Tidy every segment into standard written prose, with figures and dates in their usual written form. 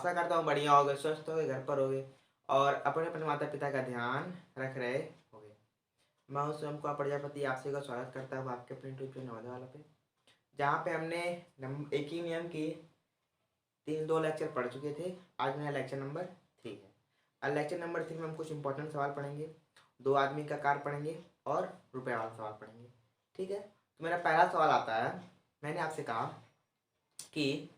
आशा करता हूँ बढ़िया होगे, स्वस्थ होगे, घर पर होगे और अपने अपने माता पिता का ध्यान रख रहे होगे। मैं हूँ स्वयं कुमार प्रजापति, आपसे का स्वागत करता हूँ आपके अपने यूट्यूब चैनल नवोदय वाला पे, जहाँ पे हमने एक ही नियम की 2 लेक्चर पढ़ चुके थे। आज मेरा लेक्चर नंबर 3 है। और लेक्चर नंबर 3 में हम कुछ इंपॉर्टेंट सवाल पढ़ेंगे, 2 आदमी का कार पढ़ेंगे और रुपये वाला सवाल पढ़ेंगे। ठीक है, तो मेरा पहला सवाल आता है, मैंने आपसे कहा कि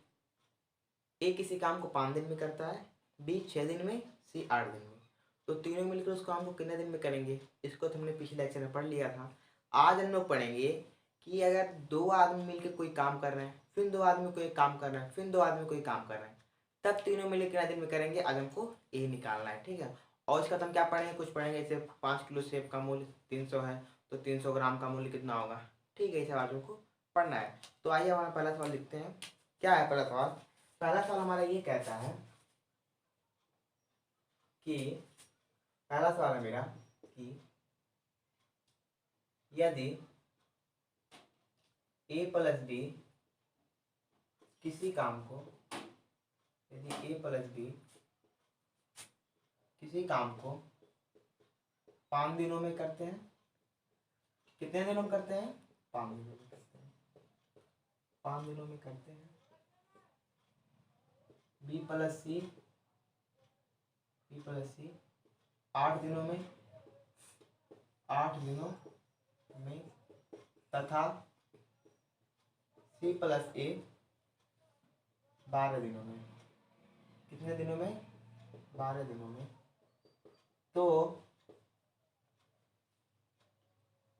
ए किसी काम को 5 दिन में करता है, बी 6 दिन में, सी 8 दिन में, तो तीनों मिलकर उस काम को कितने दिन में करेंगे? इसको तो हमने पिछले लेक्चर में पढ़ लिया था। आज हम लोग पढ़ेंगे कि अगर 2 आदमी मिलकर कोई काम कर रहे हैं, फिर 2 आदमी कोई काम कर रहे हैं, फिर 2 आदमी कोई काम कर रहे हैं, तब तीनों मिलकर कितने दिन में करेंगे? आज हमको ए निकालना है। ठीक है, और इसका तो हम क्या पढ़ेंगे, कुछ पढ़ेंगे जैसे 5 किलो सेब का मूल्य 300 है, तो 300 ग्राम का मूल्य कितना होगा। ठीक है, ये सवाल हमको पढ़ना है। तो आइए हमारा पहला सवाल लिखते हैं। क्या है पहला सवाल? पहला सवाल हमारा ये कहता है कि पहला सवाल है मेरा कि यदि ए प्लस बी किसी काम को, यदि ए प्लस बी किसी काम को 5 दिनों में करते हैं, कितने दिनों में करते हैं? 5 दिनों में करते हैं, 5 दिनों में करते हैं। बी प्लस सी 8 दिनों में, 8 दिनों में, तथा सी प्लस ए 12 दिनों में। कितने दिनों में? 12 दिनों में। तो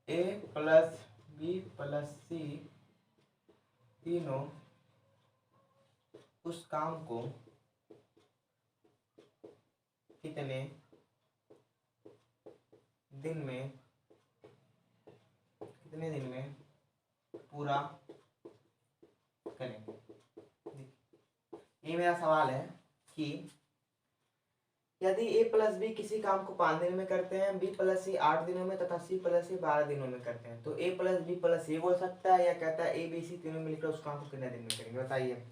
ए प्लस बी प्लस सी तीनों उस काम को कितने दिन में, कितने दिन में पूरा करेंगे? ये मेरा सवाल है कि यदि ए प्लस बी किसी काम को 5 दिन में करते हैं, बी प्लस सी 8 दिनों में, तथा सी प्लस सी 12 दिनों में करते हैं, तो ए प्लस बी प्लस सी बोल सकता है या कहता है ए बी सी तीनों मिलकर उस काम को कितने दिन में करेंगे? बताइए।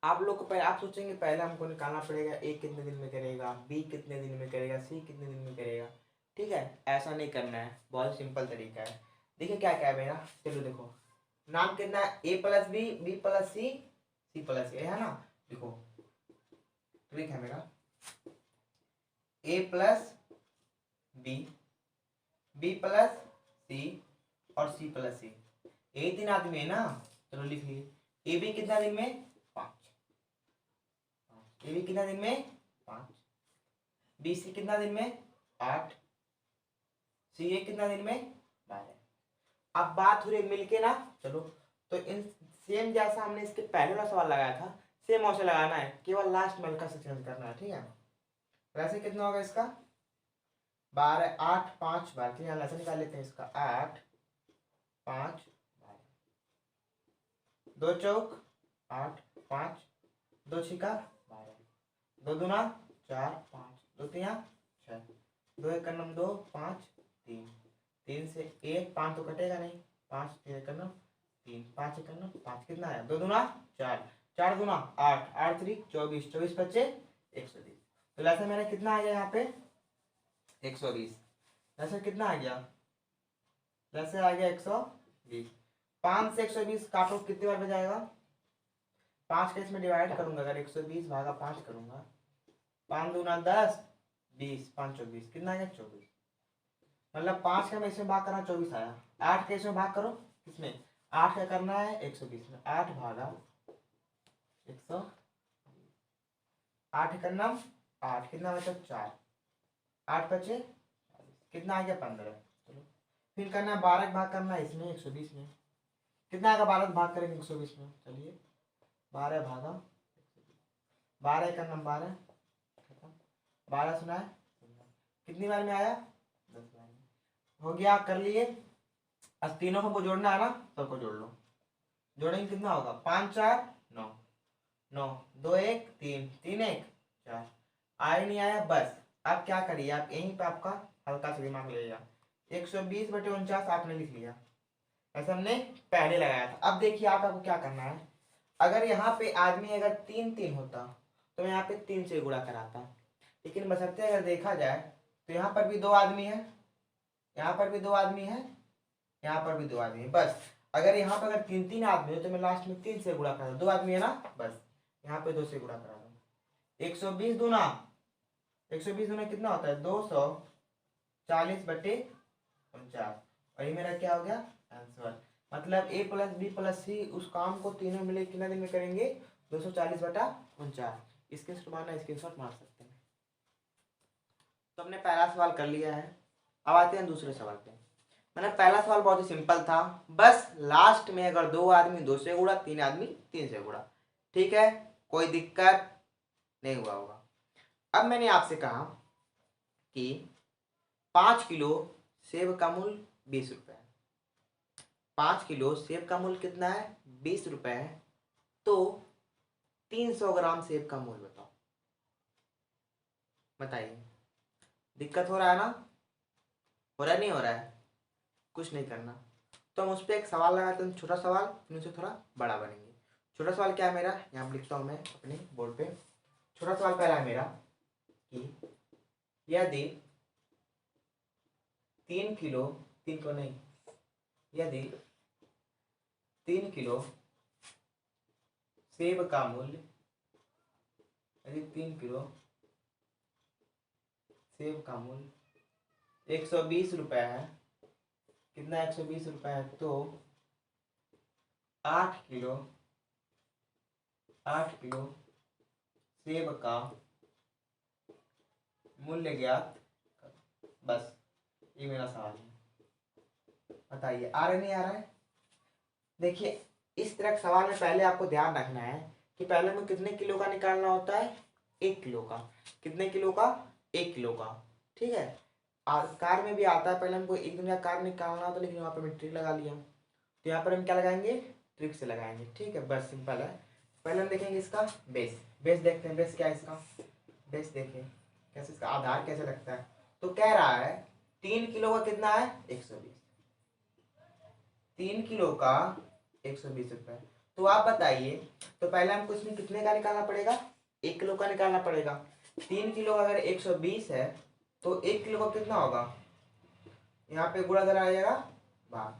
आप लोग को पहले आप सोचेंगे पहले हमको निकालना पड़ेगा ए कितने दिन में करेगा, बी कितने दिन में करेगा, सी कितने दिन में करेगा। ठीक है, ऐसा नहीं करना है, बहुत सिंपल तरीका है। देखिए क्या क्या है मेरा, चलो देखो, नाम कितना है? ए प्लस बी, बी प्लस सी, सी प्लस ए, है ना। देखो ट्रिक है मेरा, ए प्लस बी, बी प्लस सी और सी प्लस सी, ए 3 आदमी है ना, चलो लिख लीजिए। ए बी कितना दिन में? 5। ए बी कितना दिन में? 5। बी सी कितना दिन में? 8। सी ए कितना दिन में? 12। अब बात हो रही मिलके ना, चलो तो इन सेम जैसा हमने इसके पहले वाला सवाल लगाया था, सेम वैसे लगाना है, केवल लास्ट में हल्का सा चेंज करना है। ठीक है, वैसे कितना होगा इसका? 12, 8, 5, 12। यहाँ ऐसे निकाल लेते हैं इसका, 8, 5, 12, 2 चौक 8, 5, 2 छिका 12, 2 दूना 4, 5, 2 तिया 6, 2 एक 2, 5, 3, 3 से 1, 5 तो कटेगा नहीं, 5 3 एक 3, 5 एक 5, कितना है? 2 दूना 4, 4 दूना 8, 8 3 24, 24 बच्चे 120। तो ऐसा मैंने कितना आ गया यहाँ पे? 120। ऐसे कितना आ गया? वैसे आ गया 120। 5 से 120 काटो, कितनी बार बजाएगा? 5 के इसमें डिवाइड करूंगा, अगर 120 भागा 5 करूंगा, 5 दूना 10, 20, 5 24, कितना आ गया? 24। मतलब 5 का मैं इसमें भाग करना 24 आया। 8 के इसमें भाग करो, किसमें? 8 का करना है 120 में, 8 भागा 100, 8 करना 8, कितना बचा? 4, 8 बचे, कितना आ गया? 15। चलो फिर करना है 12 भाग करना है इसमें 120 में, कितना आएगा? 12 भाग करेंगे 120 में, चलिए 12 भागा 12 का नंबर 12, 12 सुना है, कितनी बार में आया? 10 बार में। हो गया, कर लिए। अब तीनों को जोड़ना है ना, सबको जोड़ लो। जोड़ेंगे कितना होगा? 5 4 9, 9 2 1 3, 3 1 4, आया नहीं आया? बस अब क्या करिए आप, यहीं पे आपका हल्का सा दिमाग लगेगा। 120/49 आपने लिख लिया, ऐसा हमने पहले लगाया था। अब देखिए आपको क्या करना है, अगर यहाँ पे आदमी अगर 3 3 होता तो मैं यहाँ पे 3 से गुणा कराता। लेकिन बशर्ते अगर देखा जाए तो यहाँ पर भी 2 आदमी है, यहाँ पर भी 2 आदमी है, यहाँ पर भी 2 आदमी है। बस अगर यहाँ पर अगर 3 आदमी हो तो मैं लास्ट में 3 से गुणा करा, 2 आदमी है ना, बस यहाँ पे 2 से गुणा करा दूँ। 120 दूना 120 दूना कितना होता है 240/49। और ये मेरा क्या हो गया आंसर। मतलब a + b + c उस काम को तीनों मिले कितने दिन में करेंगे 240/49। स्क्रीनशॉट मार सकते हैं। तो हमने पहला सवाल कर लिया है। अब आते हैं दूसरे सवाल पे। मैंने पहला सवाल बहुत ही सिंपल था, बस लास्ट में अगर 2 आदमी 2 से गुणा, 3 आदमी 3 से गुणा, ठीक है, कोई दिक्कत नहीं हुआ होगा। अब मैंने आपसे कहा कि 5 किलो सेब का मूल्य 20 रुपए है। 5 किलो सेब का मूल्य कितना है 20 रुपए है। तो 300 ग्राम सेब का मूल्य बताओ। बताइए, दिक्कत हो रहा है ना, हो रहा है नहीं हो रहा है, कुछ नहीं करना। तो हम उस पर एक सवाल लगाते हैं, छोटा सवाल, फिर उसे थोड़ा बड़ा बनेंगे। छोटा सवाल क्या है मेरा, यहाँ पर लिखता हूँ मैं अपने बोर्ड पे। छोटा सवाल पहला है मेरा कि यदि 3 किलो नहीं, यदि 3 किलो सेब का मूल्य, यदि 3 किलो सेब का मूल्य 120 रुपए है, कितना 120 रुपए है, तो 8 किलो सेब का मूल्य ज्ञात। बस ये मेरा सवाल है, बताइए आ रहा नहीं आ रहा है। देखिए इस तरह के सवाल में पहले आपको ध्यान रखना है कि पहले में कितने किलो का निकालना होता है 1 किलो का। कितने किलो का 1 किलो का, ठीक है। कार में भी आता है, पहले हमको 1 दिन का कार निकालना होता है, लेकिन वहाँ पर मैं ट्रिक लगा लिया। तो यहाँ पर हम क्या लगाएंगे, ट्रिक से लगाएंगे, ठीक है, बस सिंपल है। पहले हम देखेंगे इसका बेस देखते हैं, बेस क्या है इसका, बेस देखें कैसे, इसका आधार कैसे लगता है। तो कह रहा है 3 किलो का कितना है 120, 3 किलो का 120 रुपए। तो आप बताइए, तो पहले हमको इसमें कितने का निकालना पड़ेगा 1 किलो का निकालना पड़ेगा। 3 किलो अगर 120 है तो 1 किलो का कितना होगा, यहाँ पे गुणा करा जाएगा भाग,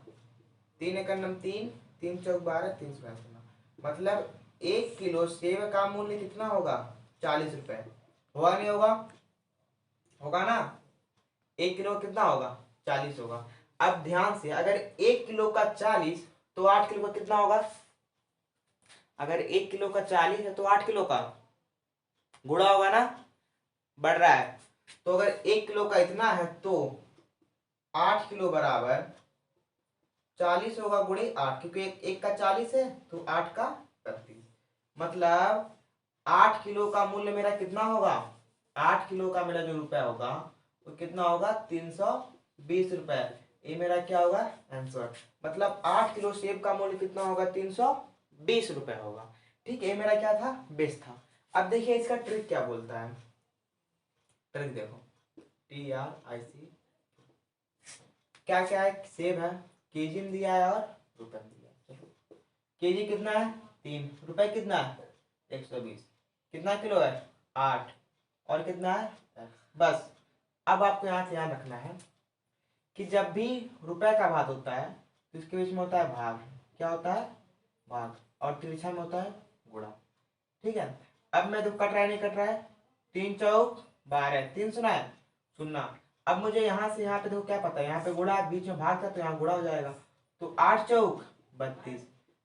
3 एकड़ नम 3, 3 चौक 12, 3 सौ 80। मतलब 1 किलो सेब का मूल्य कितना होगा 40 रुपए। होगा नहीं होगा, होगा ना, 1 किलो कितना होगा 40 होगा। अब ध्यान से, अगर 1 किलो का 40 तो 8 किलो का कितना होगा। अगर 1 किलो का 40 है तो 8 किलो का गुणा होगा ना, बढ़ रहा है। तो अगर 1 किलो का इतना है तो 8 किलो बराबर 40 होगा गुणे 8, क्योंकि एक का 40 है तो 8 का 32। मतलब 8 किलो का मूल्य मेरा कितना होगा, 8 किलो का मेरा जो रुपया होगा वो कितना होगा 320 रुपए। ये मेरा क्या होगा आंसर। मतलब 8 किलो सेब का मूल्य कितना होगा 320 रुपए होगा। ठीक है, ये मेरा क्या था बेस था। अब देखिए इसका ट्रिक क्या बोलता है, ट्रिक देखो, TRIC क्या क्या है, सेब है, केजी में दिया है और रुपए में दिया है। चलो केजी कितना है 3, रुपए कितना है 120, कितना किलो है 8, और कितना है 10। बस अब आपको यहाँ से ध्यान रखना है कि जब भी रुपए का भाग होता है तो इसके बीच में होता है भाग, क्या होता है भाग, और तिरछा में होता है गुणा। ठीक है, अब मैं तो कट रहा है नहीं कट रहा है, 3 चौक 12, 3 सुना है सुनना। अब मुझे यहाँ से यहाँ पे देखो क्या पता है, यहाँ पे गुणा बीच में भाग था तो यहाँ गुणा हो जाएगा। तो 8 चौक 32,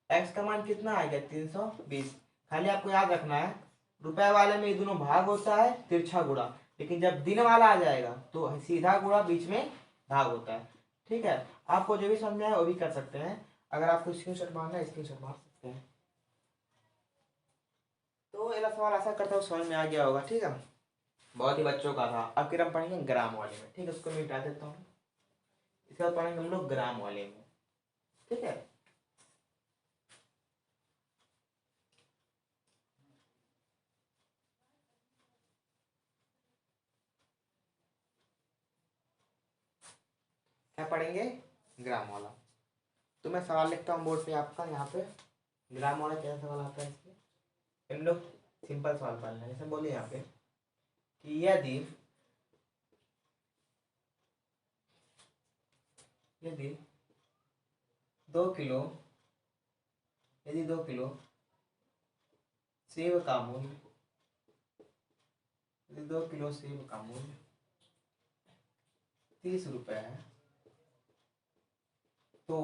एक्स का मान कितना आ गया 320। खाली आपको याद रखना है रुपए वाले में ये दोनों भाग होता है तिरछा गुणा, लेकिन जब दिन वाला आ जाएगा तो सीधा गुणा बीच में भाग होता है। ठीक है, आपको जो भी समझ में आए वो भी कर सकते हैं, अगर आपको स्क्रीनशॉट मारना है स्क्रीनशॉट मार सकते हैं। तो ये सवाल आशा करता हूँ समझ में आ गया होगा। ठीक है, बहुत ही बच्चों का था। अब फिर हम पढ़ेंगे ग्राम वाले में, ठीक है, उसको मैं मिटा देता हूँ। इसके बाद पढ़ेंगे हम लोग ग्राम वाले में, ठीक है। क्या पढ़ेंगे ग्राम वाला। तो मैं सवाल लिखता हूँ बोर्ड पे आपका, यहाँ पे ग्राम वाला कैसा सवाल आता है इसमें। हम लोग सिंपल सवाल पढ़ना है। जैसे बोलिए यहाँ पे कि यदि यदि 2 किलो यदि 2 किलो सेब का मूल्य यदि 2 किलो सेब का मूल्य 30 रुपये है, तो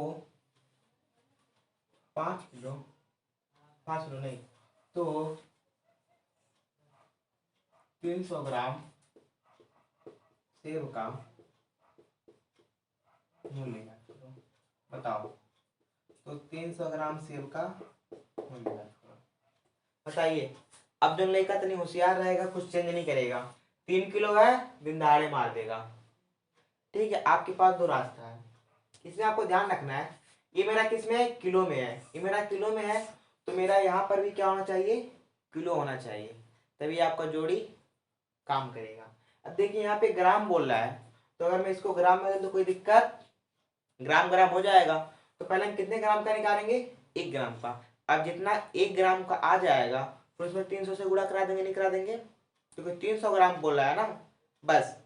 5 किलो नहीं, तो 300 ग्राम सेब का मूल्य है। बताओ, तो 300 ग्राम सेब का मूल्य है। बताइए। अब जो लड़का इतनी होशियार रहेगा, कुछ चेंज नहीं करेगा, 3 किलो है, दिन दहाड़े मार देगा। ठीक है, आपके पास दो रास्ता है। इसमें आपको ध्यान रखना है, ये मेरा किस में है, किलो में है, ये मेरा किलो में है, तो मेरा यहाँ पर भी क्या होना चाहिए, किलो होना चाहिए, तभी आपका जोड़ी काम करेगा। अब देखिए यहाँ पे ग्राम बोल रहा है, तो अगर मैं इसको ग्राम में तो कोई दिक्कत, ग्राम ग्राम हो जाएगा। तो पहले हम कितने ग्राम का निकालेंगे, 1 ग्राम का। अब जितना 1 ग्राम का आ जाएगा, फिर उसमें 300 से गुणा करा देंगे, नहीं करा देंगे, क्योंकि 300 ग्राम बोल रहा है ना। बस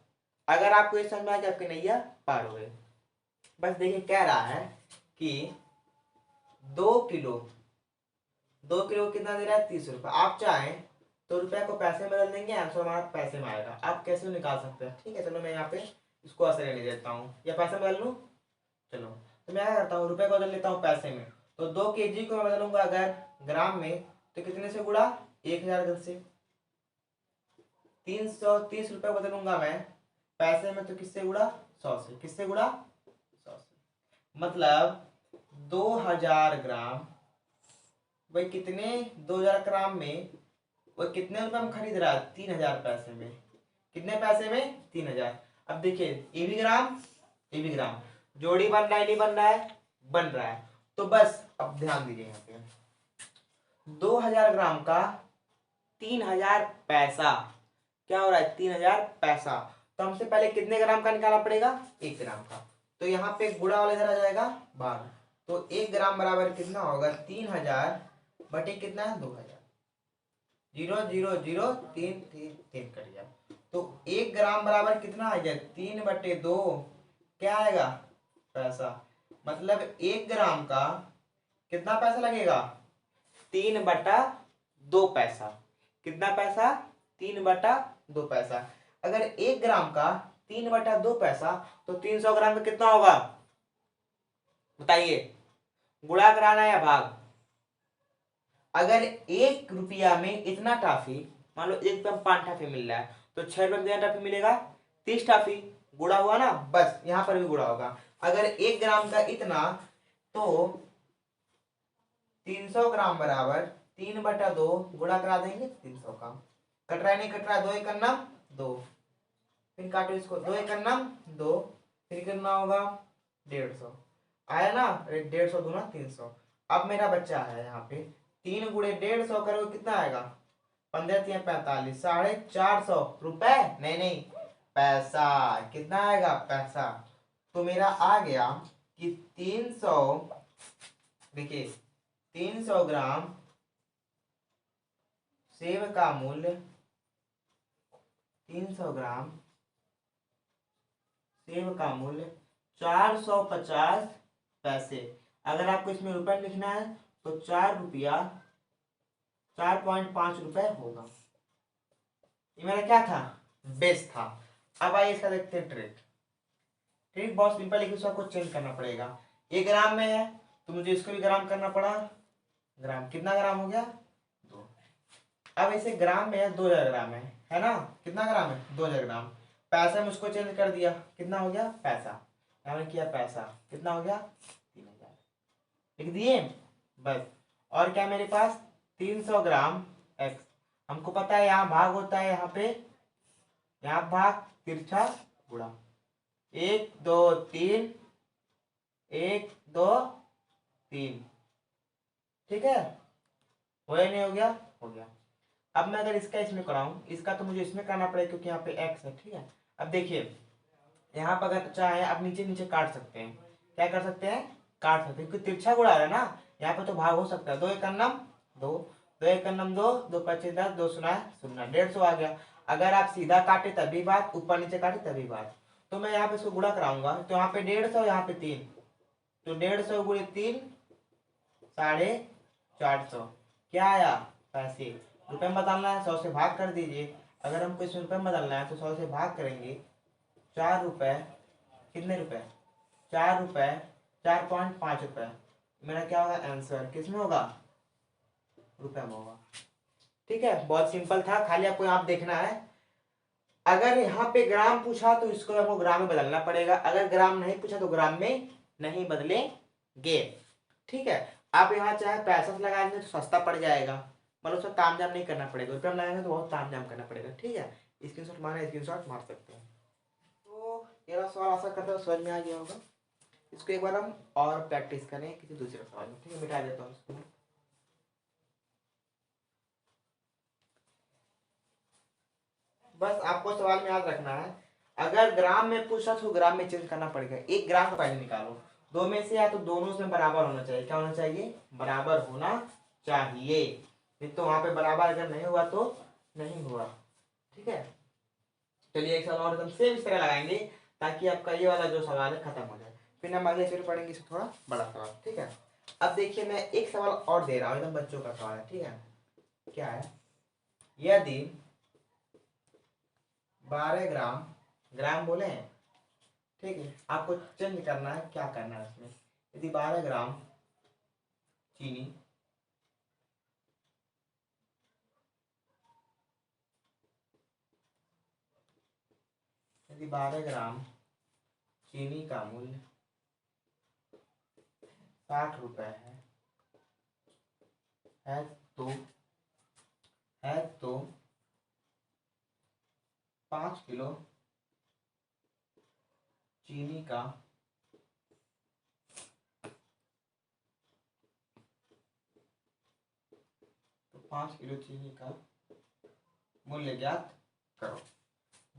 अगर आपको ये समझ में आ गया, आपकी नैया पार हो गई। बस देखिए कह रहा है कि 2 किलो कितना दे रहा है, 30 रुपये। आप चाहें तो रुपए को पैसे में बदल देंगे, आंसर हमारा पैसे में आएगा। आप कैसे निकाल सकते हैं, ठीक है। चलो मैं यहाँ पे इसको ऐसे लेने देता हूँ, या पैसे में बदल लूँ। चलो, तो मैं क्या करता हूँ, रुपए को बदल लेता हूँ पैसे में। तो 2 kg को मैं बदलूंगा अगर ग्राम में, तो कितने से गुणा, 1000 से। 330 रुपये बदलूंगा मैं पैसे में, तो किससे गुणा, 100 से। किससे गुणा, 100 से। मतलब 2000 ग्राम, भाई कितने, 2000 ग्राम में वो कितने रुपए में खरीद रहा है, 3000 पैसे में। कितने पैसे में, 3000। अब देखिए ये भी ग्राम, ये भी ग्राम, जोड़ी बन रहा है, नहीं बन रहा है, बन रहा है। तो बस अब ध्यान दीजिए यहाँ पे, 2000 ग्राम का 3000 पैसा क्या हो रहा है, 3000 पैसा। तो हमसे पहले कितने ग्राम का निकालना पड़ेगा, 1 ग्राम का। तो यहाँ पे गुणा वाला इधर आ जाएगा बाहर, तो 1 ग्राम बराबर कितना होगा, 3000 बटे कितना है, 2000। 0 0 0 3 3 3 कट गया। तो 1 ग्राम बराबर कितना आ गया, 3/2 क्या आएगा, पैसा। मतलब 1 ग्राम का कितना पैसा लगेगा, 3/2 पैसा। कितना पैसा, 3/2 पैसा। अगर 1 ग्राम का 3/2 पैसा, तो 300 ग्राम का कितना होगा, बताइए। गुणा कराना है या भाग। अगर 1 रुपया में इतना टॉफी, मान लो 1 रुपये में 5 टॉफी मिल रहा है, तो 6 रुपये में कितना टॉफी मिलेगा, 30 टॉफी। गुणा हुआ ना, बस यहां पर भी गुणा होगा। अगर 1 ग्राम का इतना, तो 300 ग्राम बराबर 3/2 गुणा करा देंगे 300 का। कट रहा है, नहीं कट रहा है, 2 1 नम 2, फिर काटो इसको, 2 1 नम 2, फिर कितना होगा, 150 आया ना, 150 दूना 300। अब मेरा बच्चा है यहाँ पे, 3 गुणे 150 करोगे कितना आएगा, 15 3 45, 450 रुपए, नहीं नहीं पैसा। कितना आएगा, पैसा। तो मेरा आ गया कि 300, देखिए 300 ग्राम सेब का मूल्य, 300 ग्राम सेब का मूल्य 450 पैसे। अगर आपको इसमें रुपए लिखना है, तो 4 रुपया 4.5 रुपए होगा। ये मेरा क्या था, बेस था। अब आइए इसका देखते हैं ट्रिक। ट्रिक बहुत सिंपल है, उसको आपको चेंज करना पड़ेगा। ये ग्राम में है, तो मुझे इसको भी ग्राम करना पड़ा, ग्राम। कितना ग्राम हो गया, 2। अब इसे ग्राम में है, 2000 ग्राम है ना। कितना ग्राम है, 2000 ग्राम। पैसा में उसको चेंज कर दिया, कितना हो गया, पैसा। मैंने किया पैसा, कितना हो गया, 3000 लिख दिए, बस। और क्या मेरे पास, 300 ग्राम x। हमको पता है यहाँ भाग होता है, यहाँ पे, यहाँ भाग तिरछा गुणा, 1 2 3, 1 2 3, ठीक है। हो या नहीं हो गया, हो गया। अब मैं अगर इसका इसमें कराऊं, इसका तो मुझे इसमें करना पड़ेगा, क्योंकि यहाँ पे x है, ठीक है। अब देखिए यहाँ पर अगर चाहे आप नीचे नीचे काट सकते हैं, क्या कर सकते हैं, काट सकते हैं, क्योंकि तिरछा गुणा है ना, यहाँ पे तो भाग हो सकता है। 2 1 नम 2, दो एक नम दो, दो पच्चीस 10, दो सुना है सुनना, 150 आ गया। अगर आप सीधा काटे तभी बात, ऊपर नीचे काटे तभी बात। तो मैं यहाँ पे इसको गुणा कराऊंगा, तो यहाँ पे 150, यहाँ पे 3, तो 150 गुणे 3 450। क्या आया? पैसे। रुपए में बदलना है 100 से भाग कर दीजिए। अगर हमको इसमें रुपए में बदलना है तो 100 से भाग करेंगे। 4 रुपए, कितने रुपए? 4 रुपए, 4.5 रुपए। मेरा क्या होगा आंसर? किसमें होगा? रुपए में होगा। ठीक है, बहुत सिंपल था, खाली आपको यहाँ देखना है। अगर यहाँ पे ग्राम पूछा तो इसको आपको ग्राम में बदलना पड़ेगा, अगर ग्राम नहीं पूछा तो ग्राम में नहीं बदलेंगे। ठीक है, आप यहाँ चाहे पैसा लगाएंगे तो सस्ता पड़ जाएगा, मतलब उसमें तामझाम नहीं करना पड़ेगा। रुपये में लगाएंगे तो बहुत तामझाम करना पड़ेगा। ठीक है, स्क्रीनशॉट मारना, स्क्रीनशॉट मार सकते हैं। तो ये वाला सवाल आशा करता हूँ समझ में आ गया होगा। इसको एक बार हम और प्रैक्टिस करें किसी दूसरे सवाल में। ठीक है, मिटा देता हूँ इसको। बस आपको सवाल में याद रखना है, अगर ग्राम में पूछा तो ग्राम में चेंज करना पड़ेगा। एक ग्राम का पहले निकालो, दो में से या तो दोनों में बराबर होना चाहिए। क्या होना चाहिए? बराबर होना चाहिए। नहीं तो वहां पे बराबर अगर नहीं हुआ तो नहीं हुआ। ठीक है, चलिए एक सवाल और एकदम सेम इस तरह लगाएंगे ताकि आपका ये वाला जो सवाल है खत्म हो जाए। फिर हम अगले चैप्टर पढ़ेंगे इसको थोड़ा बड़ा सवाल। ठीक है, अब देखिए मैं एक सवाल और दे रहा हूँ, एकदम बच्चों का सवाल है। ठीक है, क्या है? यदि 12 ग्राम, ग्राम बोले हैं, ठीक है, आपको चेंज करना है, क्या करना है इसमें? यदि 12 ग्राम चीनी, यदि 12 ग्राम चीनी का मूल्य 60 रुपए है तो है तो 5 किलो चीनी का तो 5 किलो चीनी का मूल्य ज्ञात करो।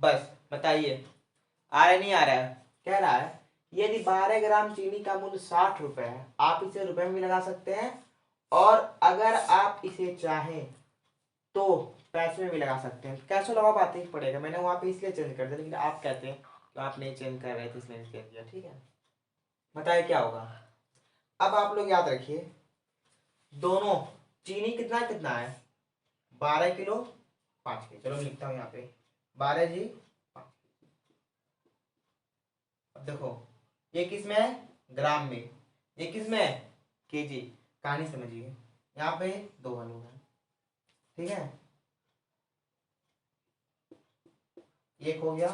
बस बताइए, आ रहा है नहीं आ रहा है? कह रहा है यदि 12 ग्राम चीनी का मूल्य 60 रुपए है, आप इसे रुपए में भी लगा सकते हैं, और अगर आप इसे चाहें तो पैसे में भी लगा सकते हैं। कैसे लगा पाते ही पड़ेगा, मैंने वहां पे इसलिए चेंज कर दिया, लेकिन आप कहते हैं तो आप नहीं चेंज कर रहे थे इसलिए चेंज किया। ठीक है, बताइए क्या होगा। अब आप लोग याद रखिए, दोनों चीनी कितना कितना है? 12 किलो 5 किलो। चलो मैं लिखता हूँ यहाँ पे 12 जी 5। अब देखो ये किस में है? ग्राम में। ये किस में है? केजी। कहानी समझिए, यहाँ पे दो हल हो गए। ठीक है, एक हो गया,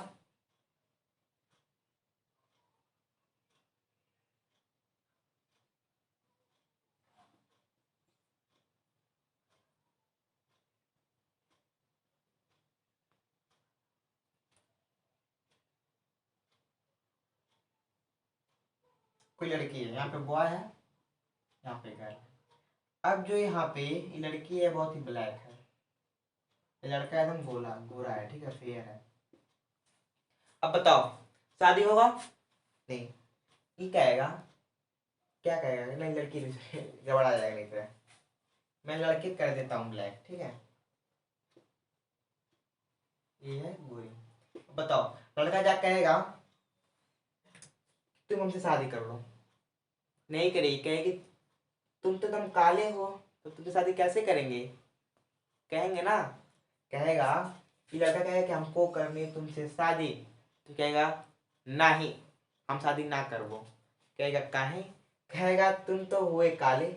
कोई लड़की है, यहाँ पे बॉय है, यहाँ पे गर्ल। अब जो यहाँ पे ये लड़की है बहुत ही ब्लैक है, ये लड़का एकदम गोला गोरा है। ठीक है, फेयर है। अब बताओ शादी होगा? नहीं। ये कहेगा, क्या कहेगा? नहीं, लड़की गड़बड़ा जाएगा नहीं तो। मैं लड़के कर देता हूँ ब्लैक। ठीक है, ये है गोरी। बताओ लड़का क्या कहेगा? तुम हमसे शादी कर लो। नहीं करेगी, कहेगी तुम तो एकदम काले हो, तो तुमसे शादी कैसे करेंगे? कहेंगे ना। कहेगा कि लड़का कहेगा कि हमको करनी है तुमसे शादी, तो कहेगा नहीं, हम शादी ना करबो। कहेगा काहे? कहेगा तुम तो हुए काले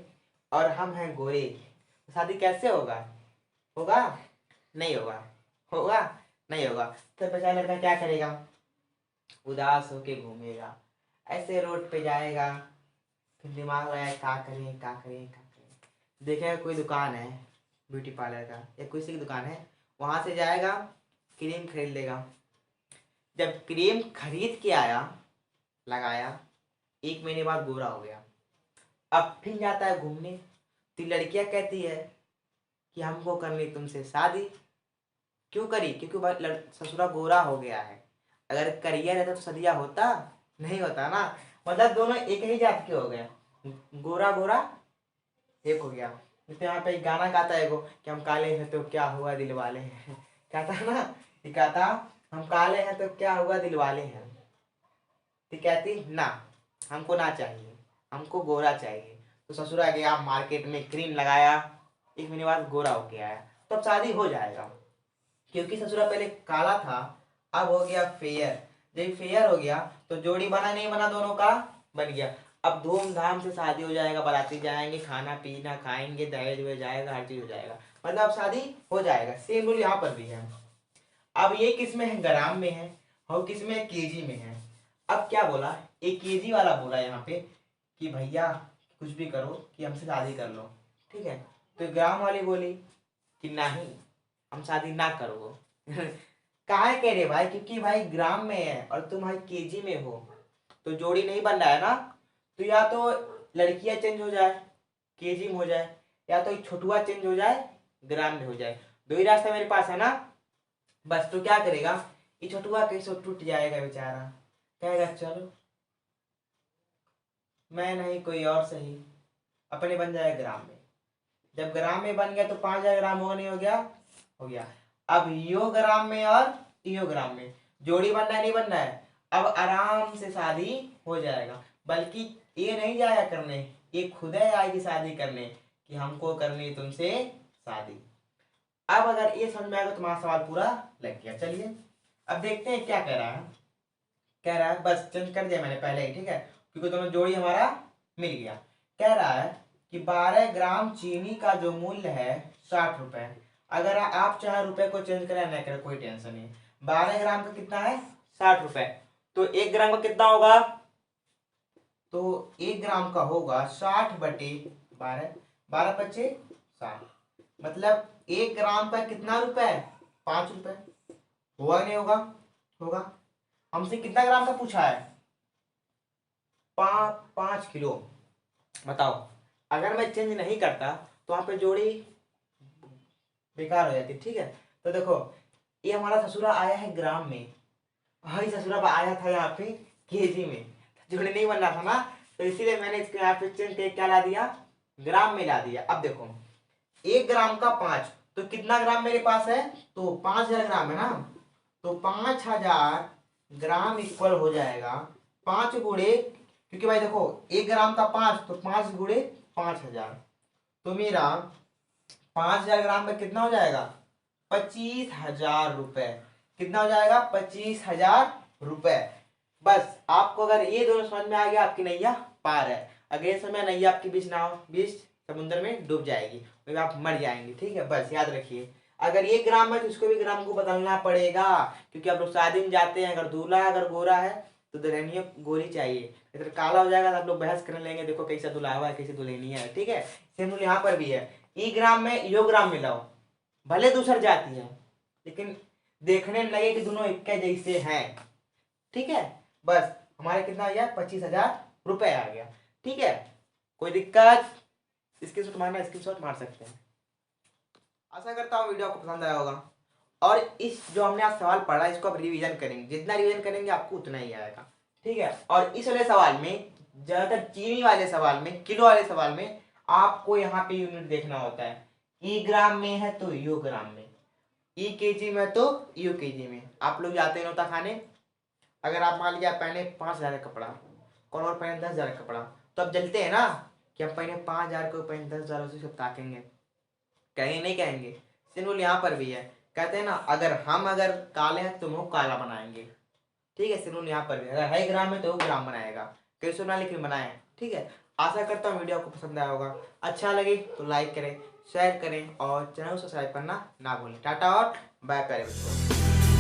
और हम हैं गोरे, तो शादी कैसे होगा? होगा? नहीं होगा। होगा? नहीं होगा। तो बेचारा लड़का क्या करेगा? उदास होके घूमेगा, ऐसे रोड पे जाएगा, फिर दिमाग लगाए क्या करें क्या करें क्या करें। देखेगा कोई दुकान है ब्यूटी पार्लर का या किसी की दुकान है, वहां से जाएगा, क्रीम खरीद लेगा। जब क्रीम खरीद के आया, लगाया, 1 महीने बाद गोरा हो गया। अब फिर जाता है घूमने, तो लड़कियां कहती है कि हमको करनी तुमसे शादी। क्यों करी? क्योंकि ससुरा गोरा हो गया है। अगर करियर रहता तो सदिया होता नहीं होता ना, मतलब दोनों एक ही जात के हो गए, गोरा गोरा एक हो गया। तो यहाँ पे एक गाना गाता है कि हम काले हैं तो क्या हुआ दिल वाले हैं। कहता है ना, ये कहता हम काले हैं तो क्या हुआ दिल वाले हैं, तो कहती ना हमको ना चाहिए, हमको गोरा चाहिए। तो ससुरा गया मार्केट में, क्रीम लगाया, 1 महीने बाद गोरा होके आया। तब शादी हो जाएगा, क्योंकि ससुरा पहले काला था, अब हो गया फेयर। जब फेयर हो गया तो जोड़ी बना नहीं बना, दोनों का बन गया। अब धूमधाम से शादी हो जाएगा, बाराती जाएंगे, खाना पीना खाएंगे, दहेज हो जाएगा, हर चीज हो जाएगा, मतलब अब शादी हो जाएगा। सेम रूल यहाँ पर भी है। अब ये किस में है, ग्राम में है, और किस में, केजी में है। अब क्या बोला, एक केजी वाला बोला यहाँ पे कि भैया कुछ भी करो कि हमसे शादी कर लो, ठीक है। तो ग्राम वाली बोली कि नहीं हम शादी ना करो। काहे कह रहे भाई, क्योंकि भाई ग्राम में है और तुम भाई केजी में हो, तो जोड़ी नहीं बन रहा है ना। तो या तो लड़कियां चेंज हो जाए, केजी में हो जाए, या तो छोटुआ चेंज हो जाए, ग्राम में हो जाए। दो ही रास्ता मेरे पास है ना। बस तो क्या करेगा, ये छोटुआ कैसे टूट जाएगा बेचारा, कहेगा चलो मैं नहीं कोई और सही, अपने बन जाएगा ग्राम में। जब ग्राम में बन गया तो 5,000 ग्राम होगा, नहीं हो गया, हो गया। अब यो ग्राम में और यो ग्राम में जोड़ी बनना है, नहीं बनना है, अब आराम से शादी हो जाएगा। बल्कि ये नहीं जाया करने, ये खुद ही आएगी शादी करने कि हमको करनी तुमसे शादी। अब अगर ये समझ में आएगा, तुम्हारा सवाल पूरा लग गया। चलिए अब देखते हैं क्या कह रहा है। कह रहा है, बस चेंज कर दिया मैंने पहले ही, ठीक है, क्योंकि दोनों जोड़ी हमारा मिल गया। कह रहा है कि 12 ग्राम चीनी का जो मूल्य है 60 रुपए। अगर आप चाहे रुपए को चेंज करें ना करें कोई टेंशन नहीं, 12 ग्राम का कितना है, 60 रुपए। तो 1 ग्राम का कितना होगा, तो 1 ग्राम का होगा 60/12, 12×5 = 60, मतलब 1 ग्राम पर कितना रुपए, 5 रुपए। होगा नहीं होगा, होगा। हमसे कितना ग्राम का पूछा है, 5 किलो। बताओ अगर मैं चेंज नहीं करता तो वहां पे जोड़ी बेकार हो जाती, ठीक है। तो देखो ये हमारा ससुरा आया है ग्राम में, वही ससुरा आया था यहाँ पे केजी में, जोड़ी नहीं बनना था ना, तो इसीलिए मैंने इसको यहाँ पे चेंज करके क्या ला दिया, ग्राम में ला दिया। अब देखो 1 ग्राम का 5, तो कितना ग्राम मेरे पास है, तो 5,000 ग्राम है ना, तो 5,000 ग्राम इक्वल हो जाएगा 5 गुणे, क्योंकि भाई देखो 1 ग्राम का 5, तो 5 गुणे 5,000, तो मेरा 5,000 ग्राम में कितना हो जाएगा, 25,000 रुपए। कितना हो जाएगा, 25,000 रुपए। बस आपको अगर ये दोनों समझ में आ गया, आपकी नैया पार है। अगर ये समय नैया आपके बीच ना हो, बीच समुद्र में डूब जाएगी, तो आप मर जाएंगे, ठीक है। बस याद रखिए, अगर ये ग्राम है तो इसको भी ग्राम को बदलना पड़ेगा, क्योंकि आप लोग शादी में जाते हैं, अगर दूल्हा अगर गोरा है तो दुल्हनिया गोरी चाहिए, इधर काला हो जाएगा तो आप लोग बहस करने लेंगे, देखो कैसा दुल्हावा है कैसी दुल्हनिया है, ठीक है। सेम रूल यहाँ पर भी है, ई ग्राम में यो ग्राम मिलाओ, भले दूसर जाती है लेकिन देखने में लगे कि दोनों एक जैसे हैं, ठीक है। बस हमारे कितना आ गया, 25,000 रुपए आ गया, ठीक है। कोई दिक्कत, स्क्रीनशॉट मारना, स्क्रीनशॉट मार सकते हैं। आशा करता हूँ वीडियो आपको पसंद आया होगा, और इस जो हमने आज सवाल पढ़ा इसको आप रिवीजन करेंगे, जितना रिवीजन करेंगे आपको उतना ही आएगा, ठीक है। और इस वाले सवाल में, ज्यादातर चीनी वाले सवाल में, किलो वाले सवाल में आपको यहाँ पे यूनिट देखना होता है। ई ग्राम में है तो यू ग्राम में, ई केजी में तो यू केजी में। आप लोग जाते हैं नोता खाने, अगर आप मान लीजिए पहने 5,000 का कपड़ा, कौन और पहने 10,000 का कपड़ा, तो अब जलते हैं ना कि हम पहने 5,000 को, पहने 10,000 से सब ताकेंगे, कहेंगे नहीं कहेंगे। सिंपल यहाँ पर भी है, कहते हैं ना अगर काले हैं तो मुंह काला बनाएंगे, ठीक है। सिंपल यहाँ पर भी अगर है ग्राम में तो वो ग्राम बनाएगा, कैसे बना लेकिन बनाए, ठीक है। आशा करता हूँ वीडियो आपको पसंद आया होगा, अच्छा लगे तो लाइक करें, शेयर करें और चैनल को सब्सक्राइब करना ना भूलें। टाटा और बाय बाय।